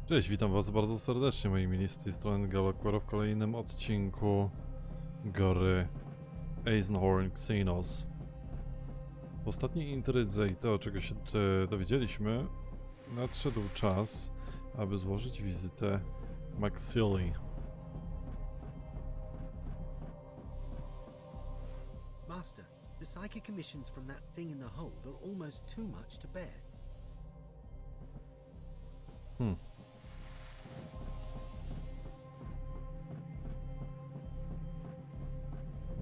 Cześć, witam was bardzo serdecznie, moi mili, z tej strony Galakwaro w kolejnym odcinku gry Eisenhorn XENOS. W ostatniej intrydze i to, czego się dowiedzieliśmy, nadszedł czas, aby złożyć wizytę Maxilli. Master, the psychic emissions from that thing in the hold are almost too much to bear.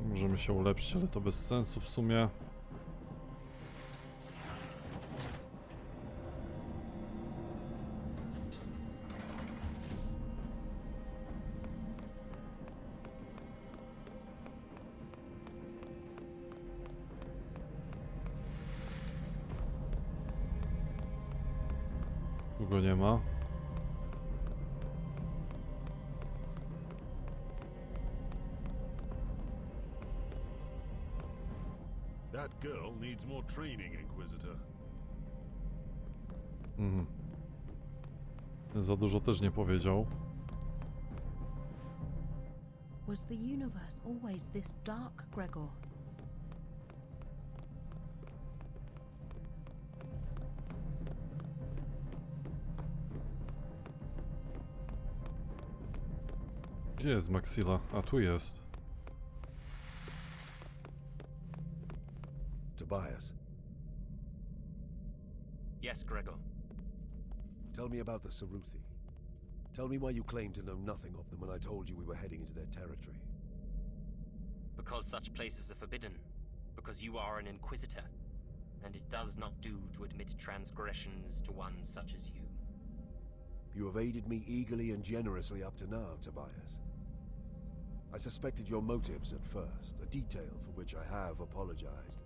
Możemy się ulepszyć, ale to bez sensu w sumie. Tu go nie ma. That girl needs more training, Inquisitor. Za dużo też nie powiedział. Was the universe always this dark, Gregor? Gdzie jest Maxilla? A tu jest. Tobias, Yes, Gregor. tell me about the Saruthi. Tell me why you claim to know nothing of them when I told you we were heading into their territory. Because such places are forbidden. Because you are an Inquisitor. And it does not do to admit transgressions to one such as you. You have aided me eagerly and generously up to now, Tobias. I suspected your motives at first, a detail for which I have apologized.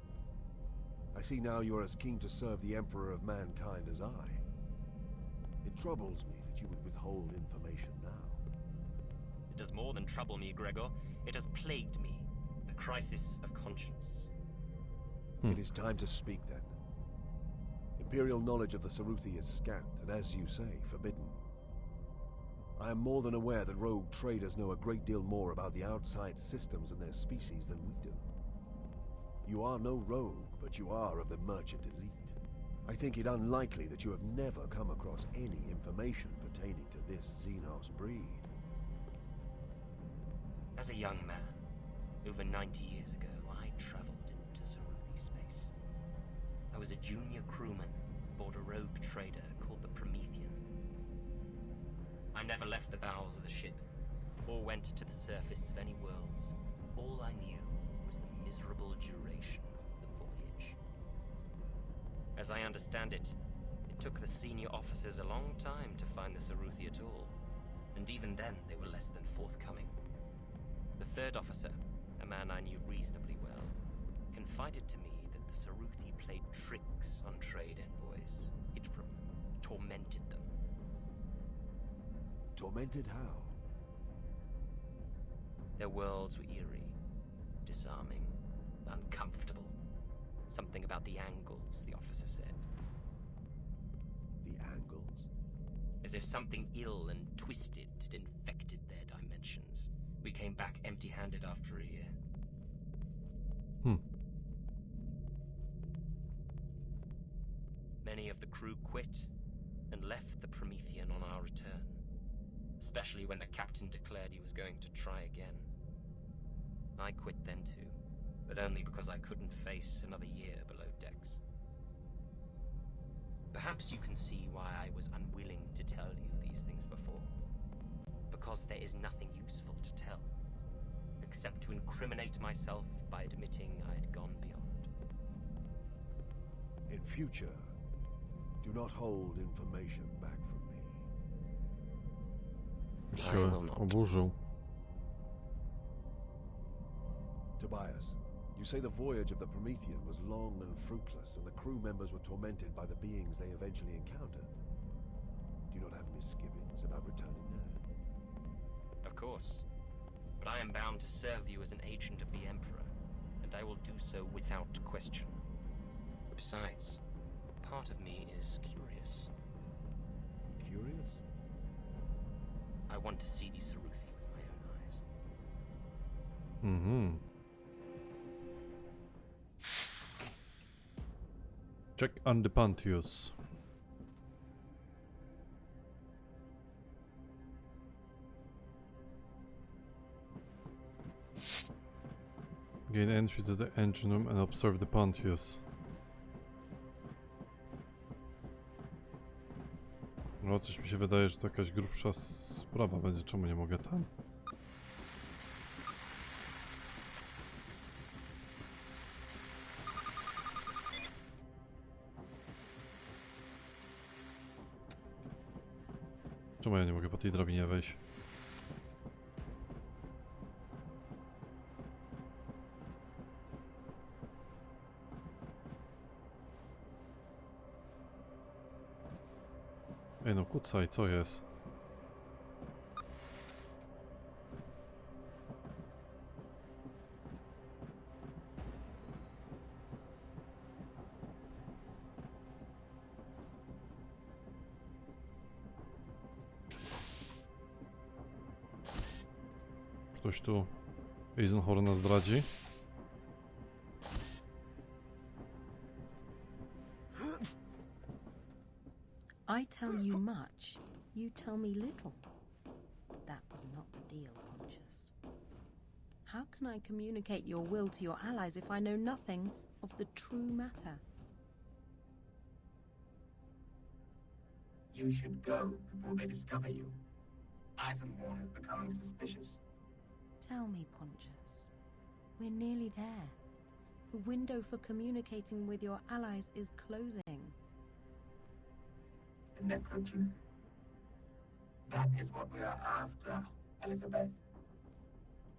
I see now you are as keen to serve the Emperor of mankind as I. It troubles me that you would withhold information now. It does more than trouble me, Gregor. It has plagued me. A crisis of conscience. It is time to speak then. Imperial knowledge of the Saruthi is scant, and as you say, forbidden. I am more than aware that rogue traders know a great deal more about the outside systems and their species than we do. You are no rogue, but you are of the merchant elite. I think it unlikely that you have never come across any information pertaining to this XENOS breed. As a young man, over 90 years ago, I traveled into Saruthi space. I was a junior crewman aboard a rogue trader called the Promethean. I never left the bows of the ship, or went to the surface of any worlds. All I knew was the miserable duration of the voyage. As I understand it, it took the senior officers a long time to find the Saruthi at all, and even then they were less than forthcoming. The third officer, a man I knew reasonably well, confided to me that the Saruthi played tricks on trade envoys, hid from them, tormented them. Tormented how? Their worlds were eerie, disarming, uncomfortable. Something about the angles, the officer said. The angles? As if something ill and twisted had infected their dimensions. We came back empty-handed after a year. Many of the crew quit and left the Promethean on our return. Especially when the captain declared he was going to try again. I quit then too, but only because I couldn't face another year below decks. Perhaps you can see why I was unwilling to tell you these things before. Because there is nothing useful to tell, except to incriminate myself by admitting I had gone beyond. In future, do not hold information back from me. Się oburzył. Tobias, you say the voyage of the Promethean was long and fruitless, and the crew members were tormented by the beings they eventually encountered. Do you not have misgivings about returning there? Of course, but I am bound to serve you as an agent of the Emperor, and I will do so without question. Besides, part of me is curious. Curious? want to see the Ceruthi with my own eyes. Mhm. Check on the Pantheus. Gain entry to the engine room and observe the Pantheus. No, coś mi się wydaje, że to jakaś grubsza sprawa będzie. Czemu nie mogę tam? Czemu ja nie mogę po tej drabinie wejść? Ej no kucaj, co jest? Ktoś tu Eisenhorna zdradzi? I tell you much, you tell me little. That was not the deal, Pontius. How can I communicate your will to your allies if I know nothing of the true matter? You should go before they discover you. Eisenhorn is becoming suspicious. Tell me, Pontius. We're nearly there. The window for communicating with your allies is closing. The Necroduke. That is what we are after, Elizabeth.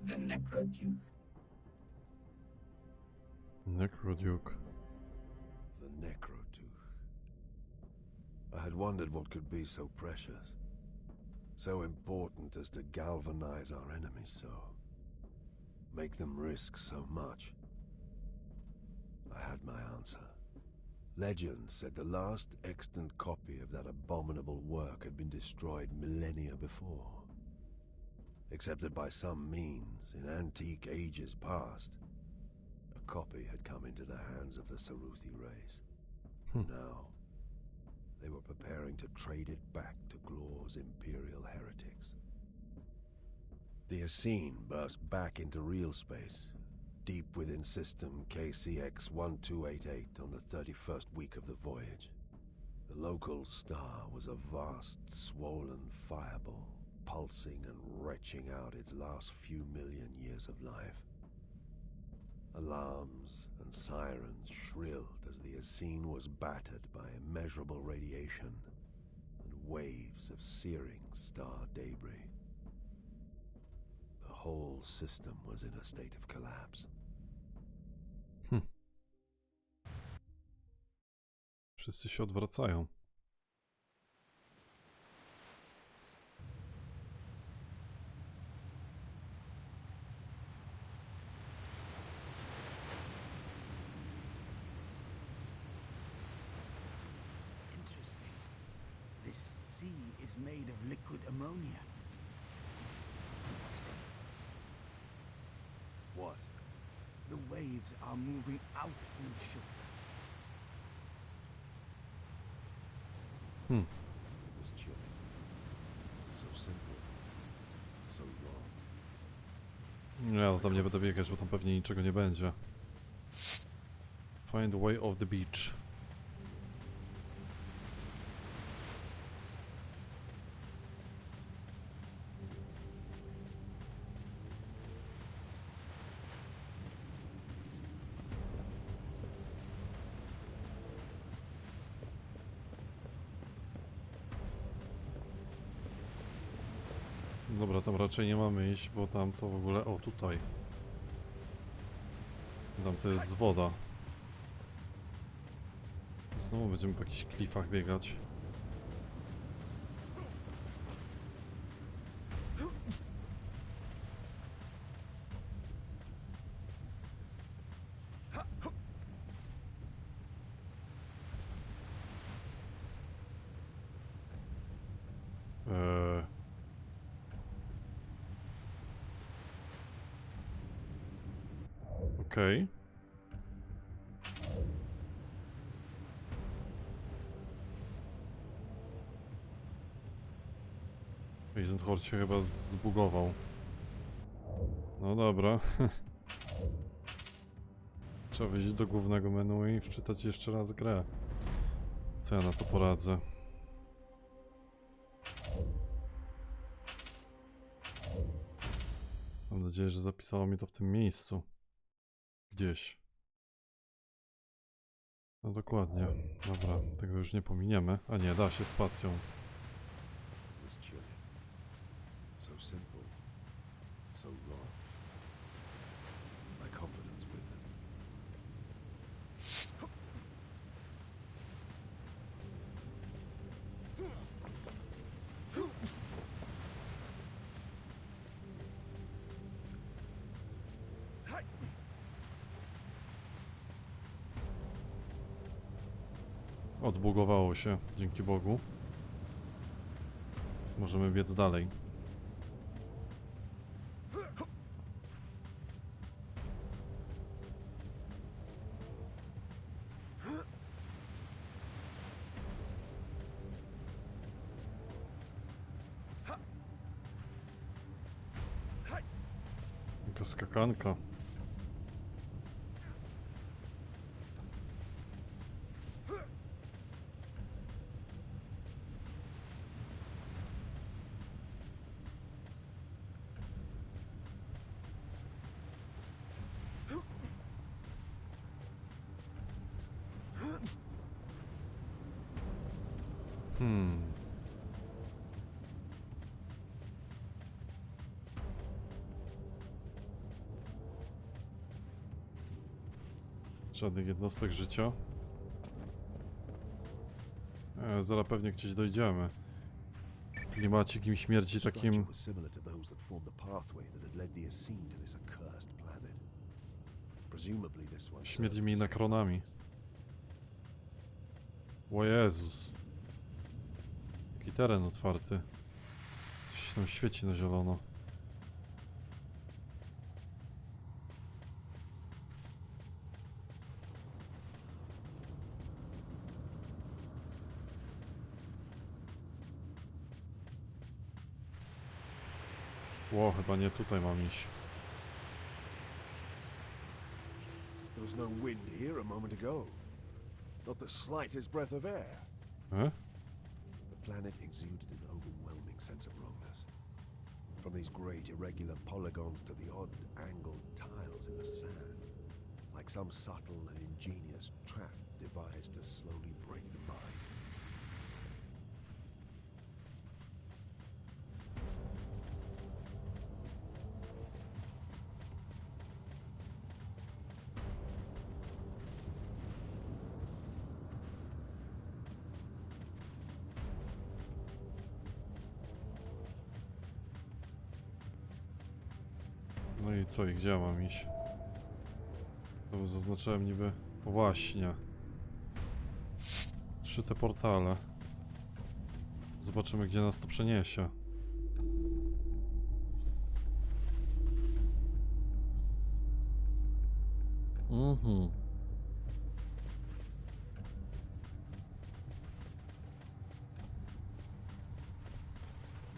The Necroduke. Necroduke. The Necroduke. I had wondered what could be so precious, so important as to galvanize our enemies so, make them risk so much. I had my answer. Legend said the last extant copy of that abominable work had been destroyed millennia before. Except that by some means, in antique ages past, a copy had come into the hands of the Ceruthi race. Now, they were preparing to trade it back to Glor's Imperial heretics. The Essene burst back into real space, deep within system KCX-1288 on the 31st week of the voyage. The local star was a vast, swollen fireball, pulsing and retching out its last few million years of life. Alarms and sirens shrilled as the Essene was battered by immeasurable radiation and waves of searing star debris. The whole system was in a state of collapse. Wszyscy się odwracają. Interesting. This sea is made of liquid ammonia. What? The waves are moving out from the shore. It was chilling. So simple. So wrong. Nie, no tam nie będę biegać, bo tam pewnie niczego nie będzie. Find a way off the beach. Dobra, tam raczej nie mamy iść, bo tam to w ogóle... O, tutaj. Tam to jest woda. Znowu będziemy po jakichś klifach biegać. Okej. Eisenhorn się chyba zbugował. No dobra. Trzeba wejść do głównego menu i wczytać jeszcze raz grę. Co ja na to poradzę? Mam nadzieję, że zapisało mi to w tym miejscu. Gdzieś. No dokładnie. Dobra, tego już nie pominiemy. A nie, da się spacją. It was chilling. So simple. So raw. My confidence with them. Odbugowało się, dzięki Bogu. Możemy biec dalej. Jaka skakanka. Żadnych jednostek życia. Zaraz pewnie gdzieś dojdziemy. Klimacik im śmierci takim... Structure was similar to those that formed the pathway that had led the Essene to this accursed planet. Presumably this one Śmierdzi mi nekronami. O Jezus. Jaki teren otwarty. Coś się tam świeci na zielono. Ło, chyba nie tutaj mam iść. There was no wind here a moment ago. Not the slightest breath of air. The planet exuded an overwhelming sense of wrongness. From these great irregular polygons to the odd angled tiles in the sand. Like some subtle and ingenious trap devised to slowly break the mind. No i co, i gdzie ja mam iść? To zaznaczyłem niby... O właśnie. 3 te portale. Zobaczymy, gdzie nas to przeniesie.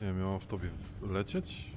Nie wiem, miałam w tobie lecieć?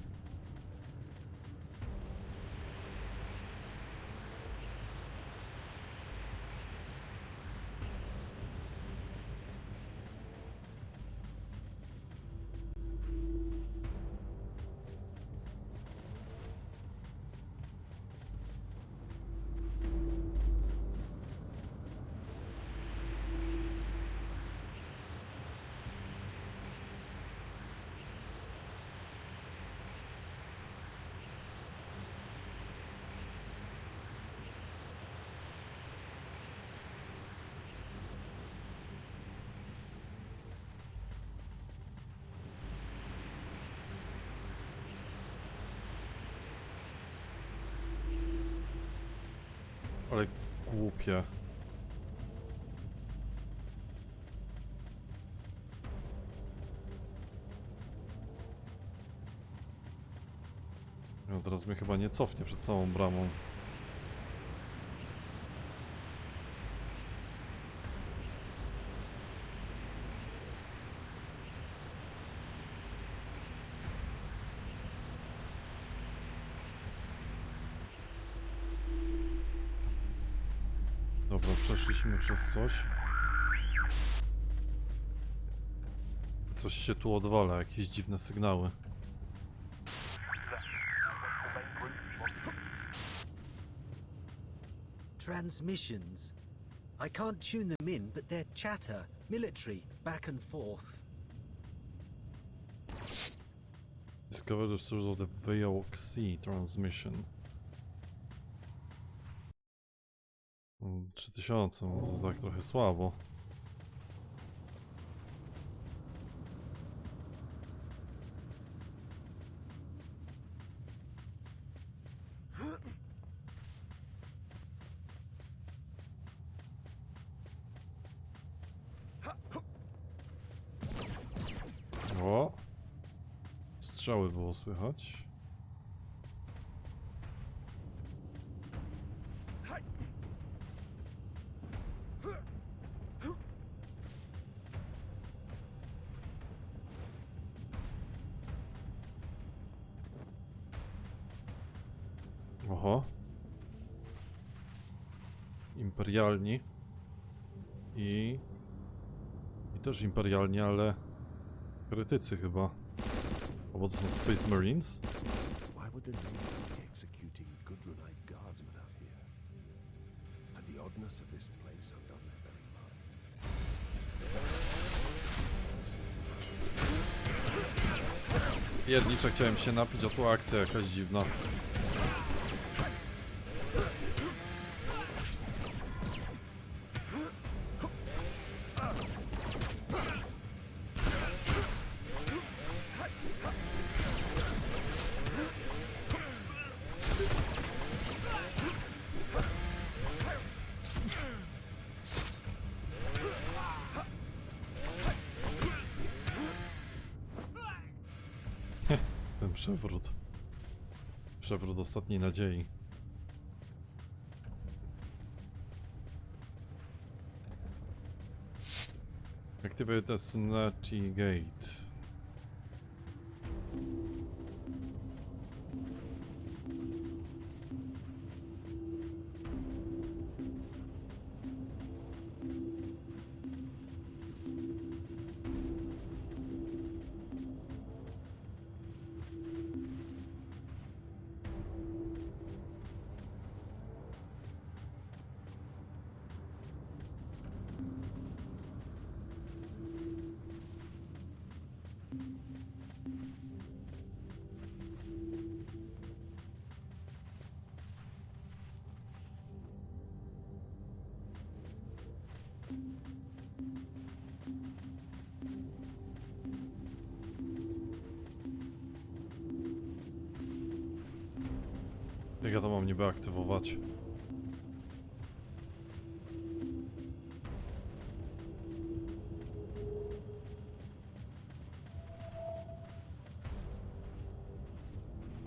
Ale głupie. No teraz mnie chyba nie cofnie przed całą bramą. Dobra, przeszliśmy przez coś. Coś się tu odwala, jakieś dziwne sygnały. Transmissions. I can't tune them in, but they're chatter, military, back and forth. Discover the source of the VOC transmission. 3000, no to tak trochę słabo. O! Strzały było słychać. Oho. Imperialni. I też imperialni, ale heretycy chyba. Albo to są Space Marines? Why would the Navy be executing Gudrunite guardsmen out here? Had the oddness of this place undone their very minds? Piernicze, chciałem się napić, a tu akcja jakaś dziwna. Ten przewrót. Przewrót ostatniej nadziei. Activate the Snatchy Gate. Jak ja to mam niby aktywować?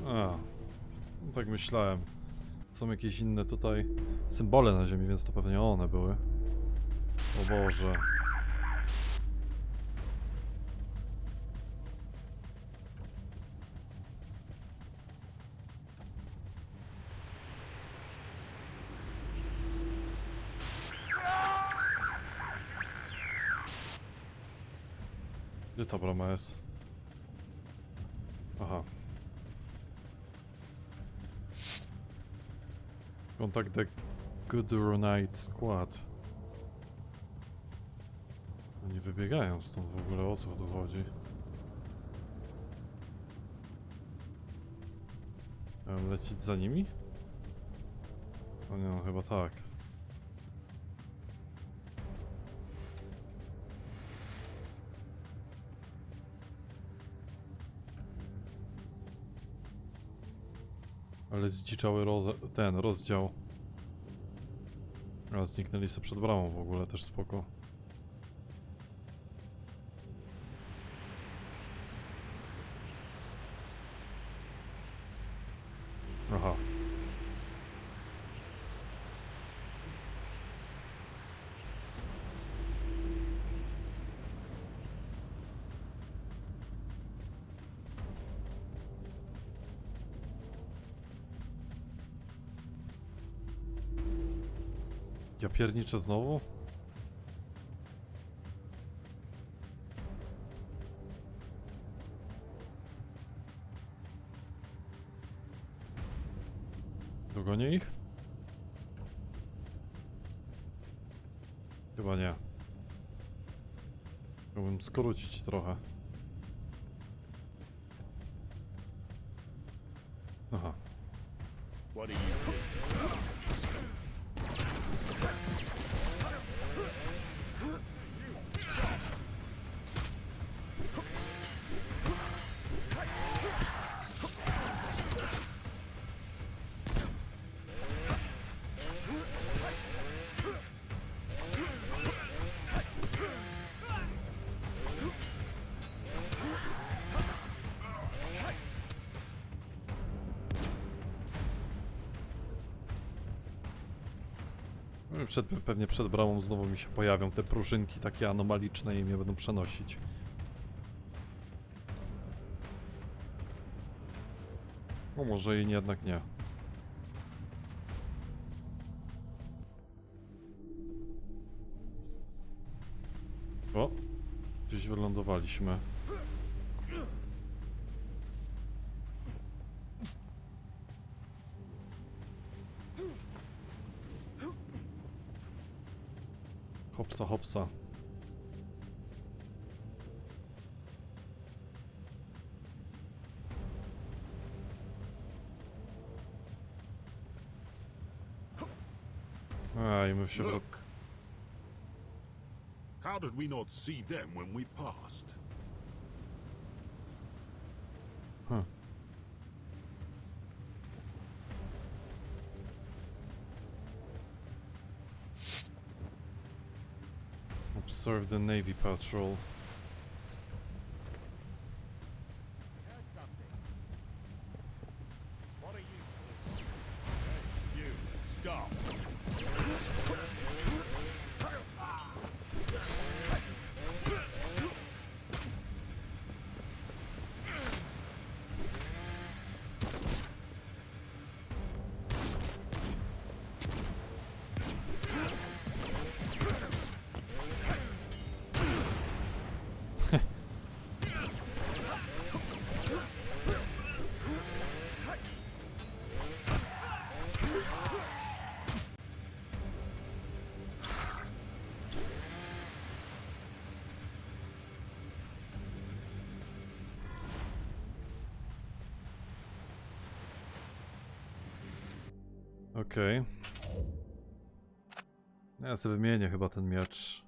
A, no tak myślałem. Są jakieś inne tutaj symbole na ziemi, więc to pewnie one były. O Boże. Gdzie ta brama jest? Aha. Contact the Gudrunite Squad. Oni wybiegają stąd w ogóle, o co tu chodzi? Mam lecieć za nimi? O nie, no chyba tak. Ale zdziczały ten rozdział. A zniknęli sobie przed bramą w ogóle, też spoko. Aha. Ja pierniczę znowu? Dogonię ich? Chyba nie. Chciałbym skrócić trochę. Aha. What do you think? Pewnie przed bramą znowu mi się pojawią te pruszynki takie anomaliczne i mnie będą przenosić. No może i jednak nie. O! Gdzieś wylądowaliśmy. Hopsa, hopsa. A, i my się... Look. How did we not see them when we passed? Huh. Observe the Navy patrol. What are you? Hey, you, stop. Okej. Ja sobie wymienię chyba ten miecz.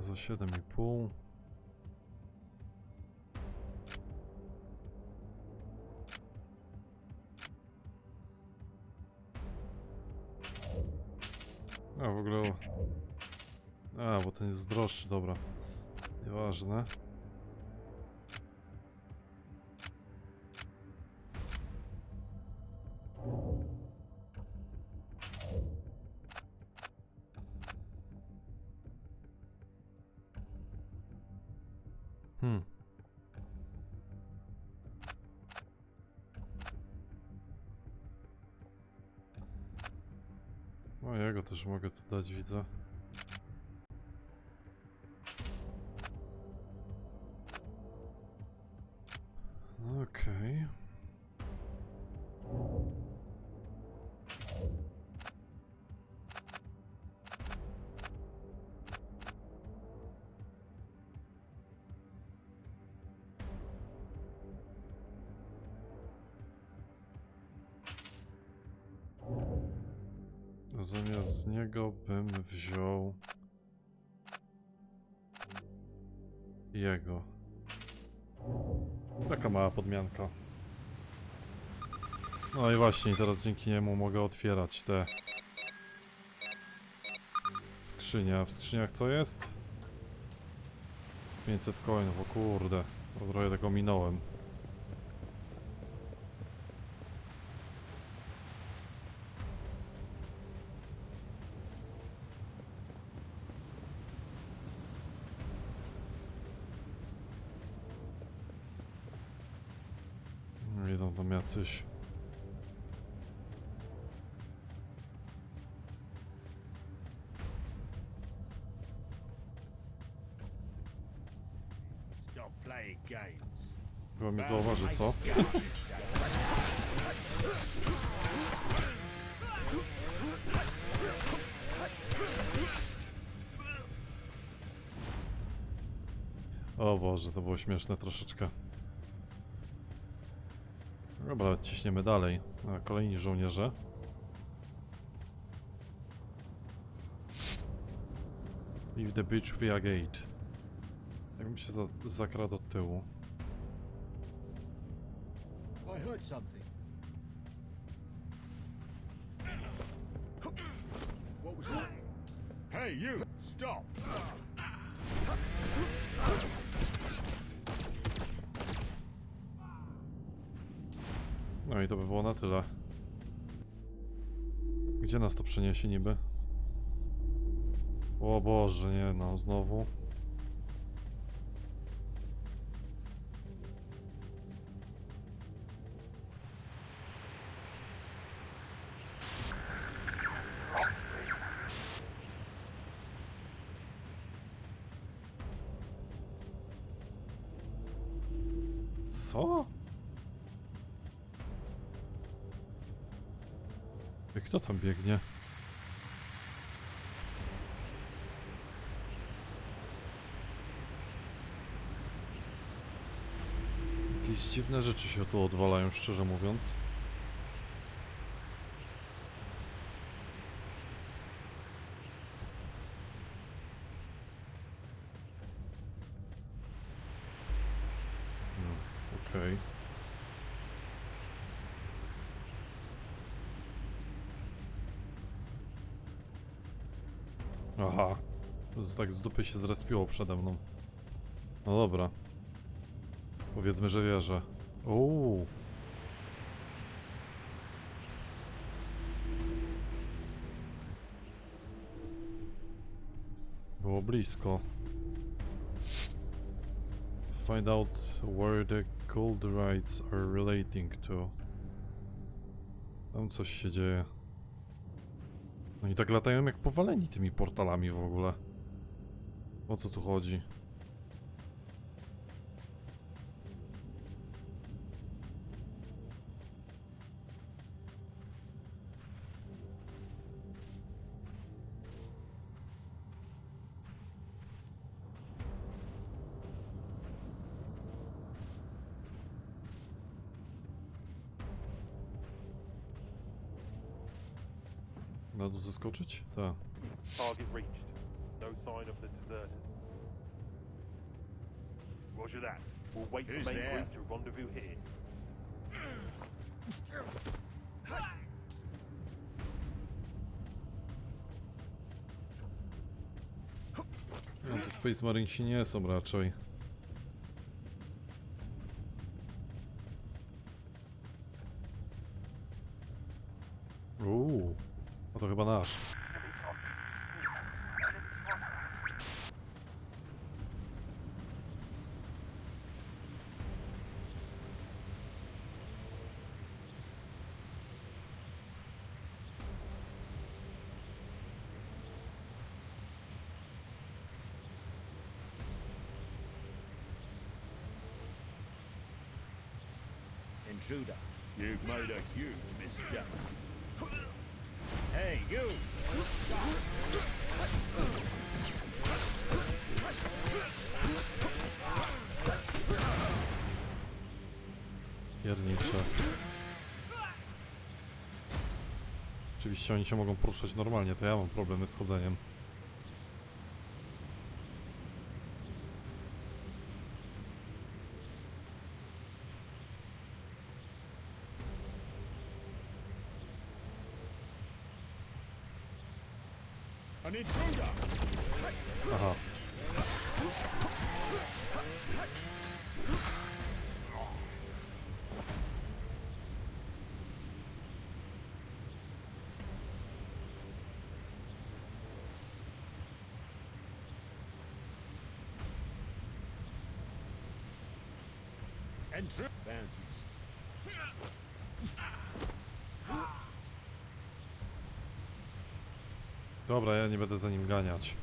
Za 7,5. A w ogóle... A, bo ten jest droższy, dobra. Nieważne. O, jego też mogę tu dać, widzę. Okej. Zamiast niego bym wziął jego. Taka mała podmianka. No i właśnie, teraz dzięki niemu mogę otwierać te skrzynie. A w skrzyniach co jest? 500 coinów, o kurde. Trochę tego minąłem. jacyś. Stop playing games. Chyba mnie zauważy, co? O Boże, to było śmieszne troszeczkę. Dobra, ciśniemy dalej. A, kolejni żołnierze. Leave the beach via gate. Jakbym się zakradł od tyłu. I heard something. What was that? Hey, you! Stop! No i to by było na tyle. Gdzie nas to przeniesie niby? O Boże, nie no, znowu. Co? Kto tam biegnie? Jakieś dziwne rzeczy się tu odwalają, szczerze mówiąc. No, okej. Aha, tak z dupy się zrespiło przede mną. No dobra. Powiedzmy, że wierzę. Uuu. Było blisko. Find out where the gold rights are relating to. Tam coś się dzieje. Oni tak latają jak powaleni tymi portalami w ogóle. O co tu chodzi? Na dół zeskoczyć? Tak. Target reached. No sign of the deserters. Roger that. We'll wait Who's for main there? group to rendezvous here. No to Space Marinesi nie są raczej. O to chyba nasz. Intruder. You've made a huge mistake. Hey, you! Piernicze. Oczywiście oni się mogą poruszać normalnie, to ja mam problemy z chodzeniem. An intruder! Aha. Bounties. Dobra, ja nie będę za nim ganiać.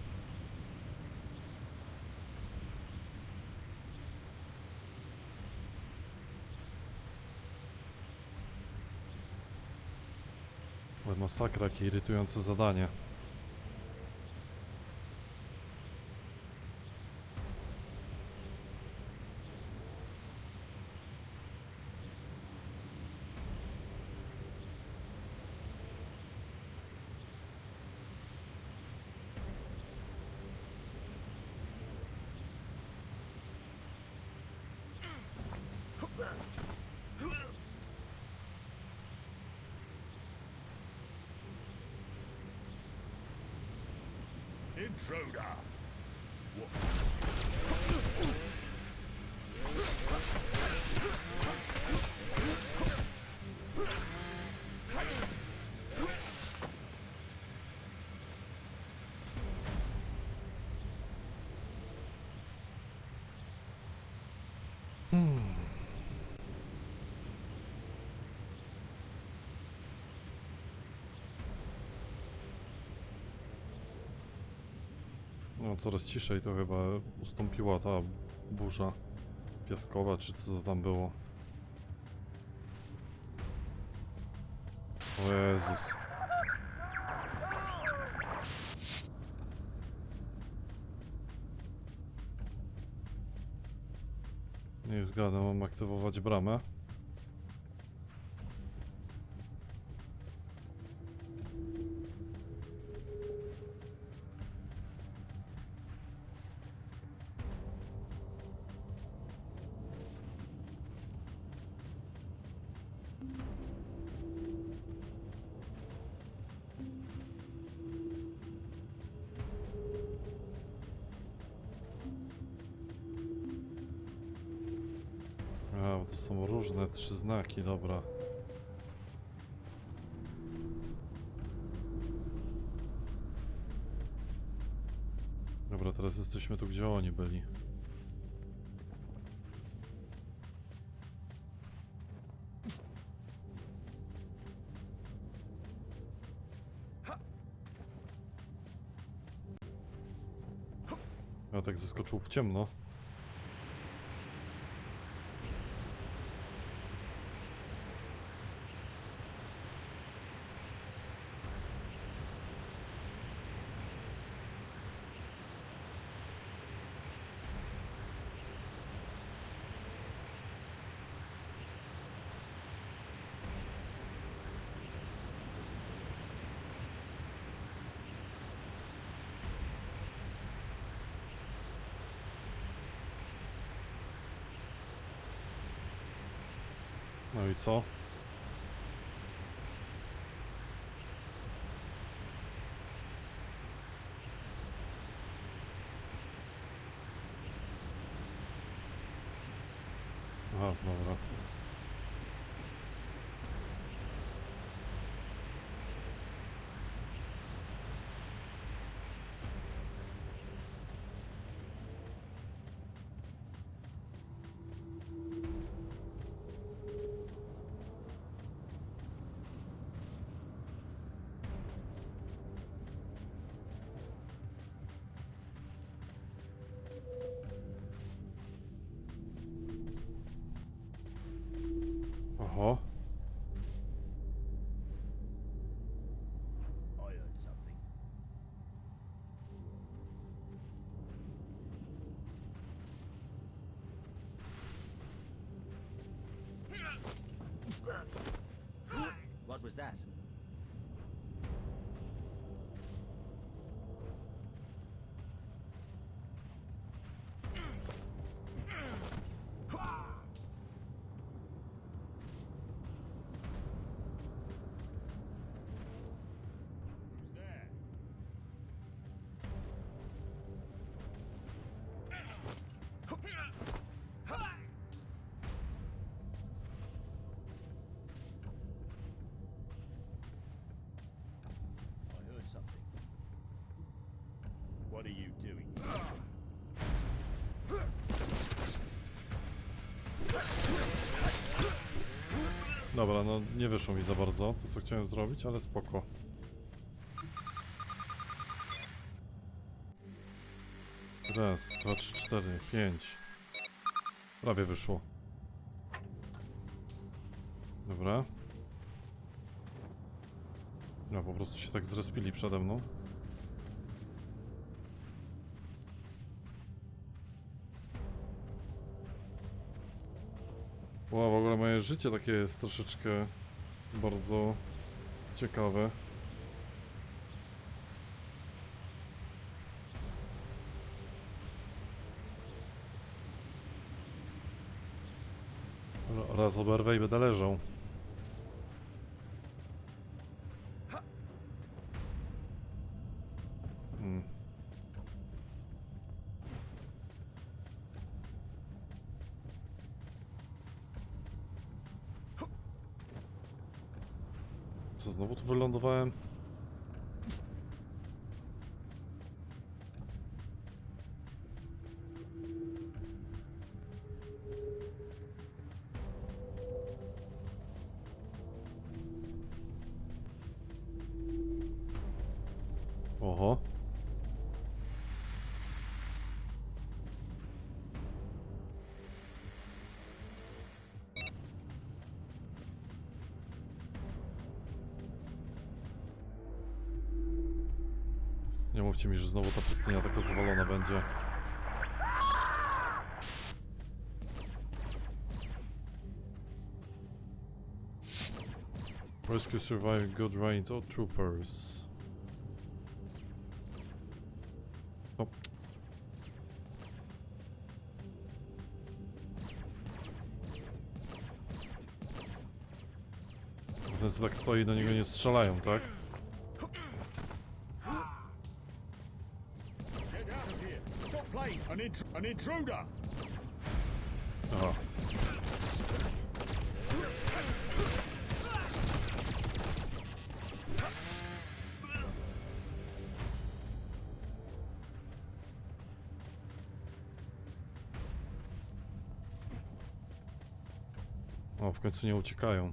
Ale masakra, jakie irytujące zadanie. Intruder! No, coraz ciszej to chyba ustąpiła ta burza piaskowa, czy co to tam było. O Jezus. Nie zgadam, mam aktywować bramę. A, bo to są różne 3 znaki, dobra. Dobra, teraz jesteśmy tu, gdzie oni byli. Ja tak zaskoczył w ciemno. No i co? Aha, dobra. Oho. I heard something. What was that? Who's there? Dobra, no nie wyszło mi za bardzo to, co chciałem zrobić, ale spoko. Raz, dwa, trzy, cztery, pięć. Prawie wyszło. Dobra. No, po prostu się tak zrespili przede mną. Wow, w ogóle moje życie takie jest troszeczkę bardzo ciekawe. Raz oberwę i będę leżał. Co, znowu tu wylądowałem? Oho. Nie mówcie mi, że znowu ta pustynia taka zawalona będzie. Rescue surviving good rain to troopers. O. Ten co tak stoi, do niego nie strzelają, tak? An intruder! Aha. O, w końcu nie uciekają.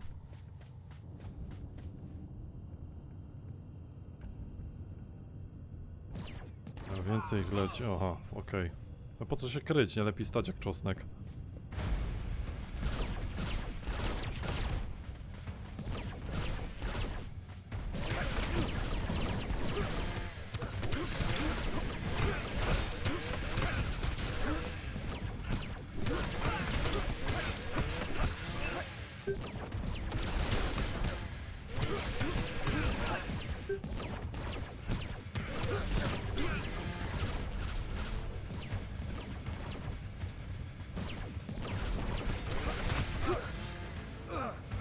A więcej ich leci. Aha, okej. No po co się kryć? Nie lepiej stać jak czosnek.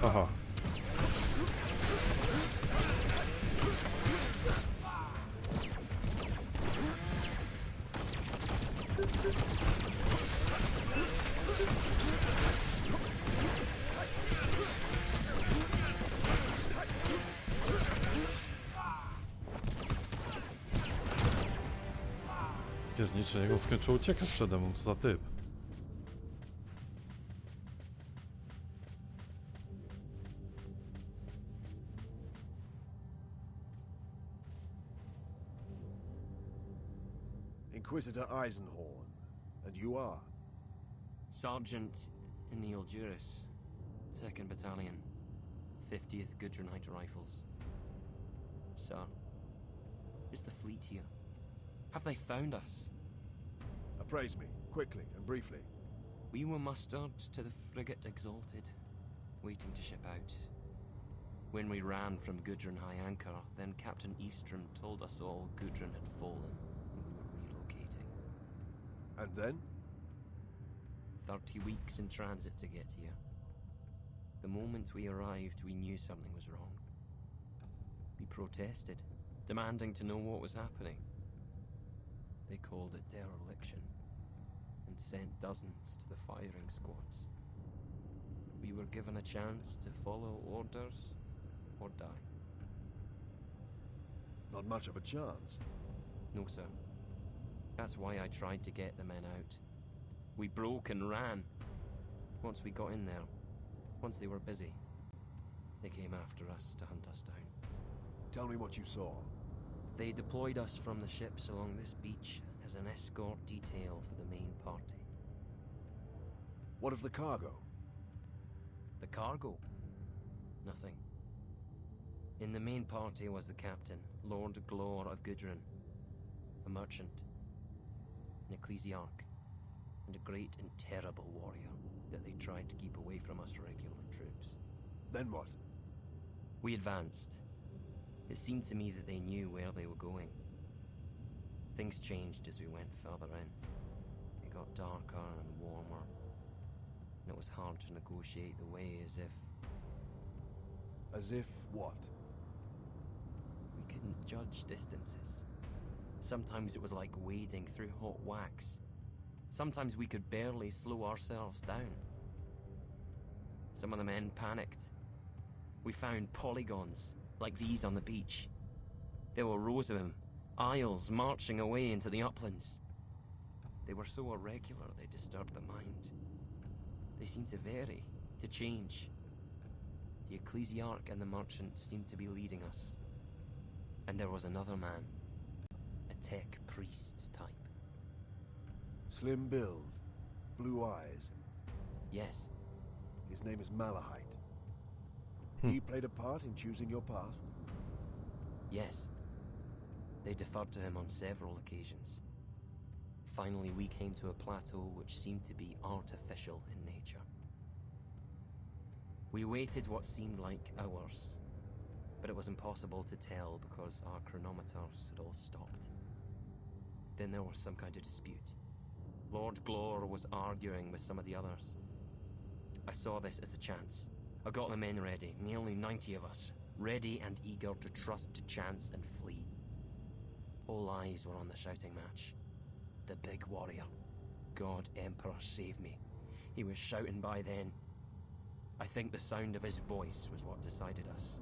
Aha. Pierniczy, niech on skończył uciekać przede mną, co za typ. Inquisitor Eisenhorn. And you are? Sergeant Neil Juris, 2nd Battalion, 50th Gudrunite Rifles. Sir, is the fleet here? Have they found us? Appraise me, quickly and briefly. We were mustered to the frigate Exalted, waiting to ship out. When we ran from Gudrun High Anchor, then Captain Eastrom told us all Gudrun had fallen, and we were relocating. And then? 30 weeks in transit to get here. The moment we arrived, we knew something was wrong. We protested, demanding to know what was happening. They called it dereliction, and sent dozens to the firing squads. We were given a chance to follow orders or die. Not much of a chance. No, sir. That's why I tried to get the men out. We broke and ran. Once we got in there, once they were busy, They came after us to hunt us down. Tell me what you saw. They deployed us from the ships along this beach as an escort detail for the main party. What of the cargo? The cargo? Nothing. In the main party was the captain, Lord Glor of Gudrun, a merchant, an ecclesiarch, and a great and terrible warrior that they tried to keep away from us regular troops. Then what? We advanced. It seemed to me that they knew where they were going. Things changed as we went further in. It got darker and warmer, and it was hard to negotiate the way as if... As if what? We couldn't judge distances. Sometimes it was like wading through hot wax. Sometimes we could barely slow ourselves down. Some of the men panicked. We found polygons, like these on the beach. There were rows of them, aisles marching away into the uplands. They were so irregular they disturbed the mind. They seemed to vary, to change. The ecclesiarch and the merchant seemed to be leading us. And there was another man, a tech priest type. Slim build, blue eyes. Yes, His name is Malahite. He played a part in choosing your path? yes. They deferred to him on several occasions. Finally, we came to a plateau which seemed to be artificial in nature. We waited what seemed like hours, but it was impossible to tell because our chronometers had all stopped. Then there was some kind of dispute. Lord Glor was arguing with some of the others. I saw this as a chance. I got the men ready, nearly 90 of us, ready and eager to trust to chance and flee. All eyes were on the shouting match. The big warrior. God Emperor save me. He was shouting by then. I think the sound of his voice was what decided us.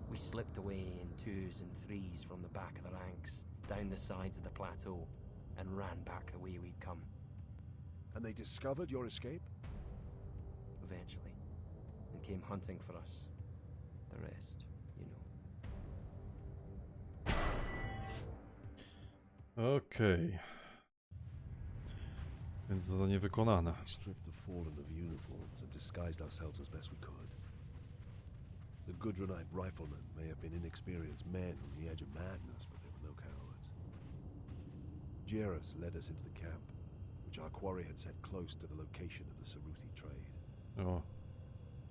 We slipped away in 2s and 3s from the back of the ranks, down the sides of the plateau, and ran back the way we'd come. And they discovered your escape? Eventually, and came hunting for us. The rest, you know. Okej. Więc zadanie wykonane. We stripped the fallen of uniforms and disguised ourselves as best we could. The Gudrunite riflemen may have been inexperienced men on the edge of madness, but they were no cowards. Jairus led us into the camp, which our quarry had set close to the location of the Ceruthi trade. O,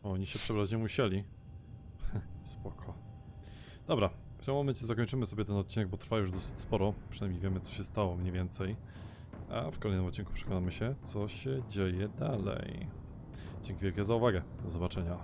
oni się przebrać nie musieli. Spoko. Dobra, w tym momencie zakończymy sobie ten odcinek, bo trwa już dosyć sporo. Przynajmniej wiemy, co się stało mniej więcej. A w kolejnym odcinku przekonamy się, co się dzieje dalej. Dzięki wielkie za uwagę. Do zobaczenia.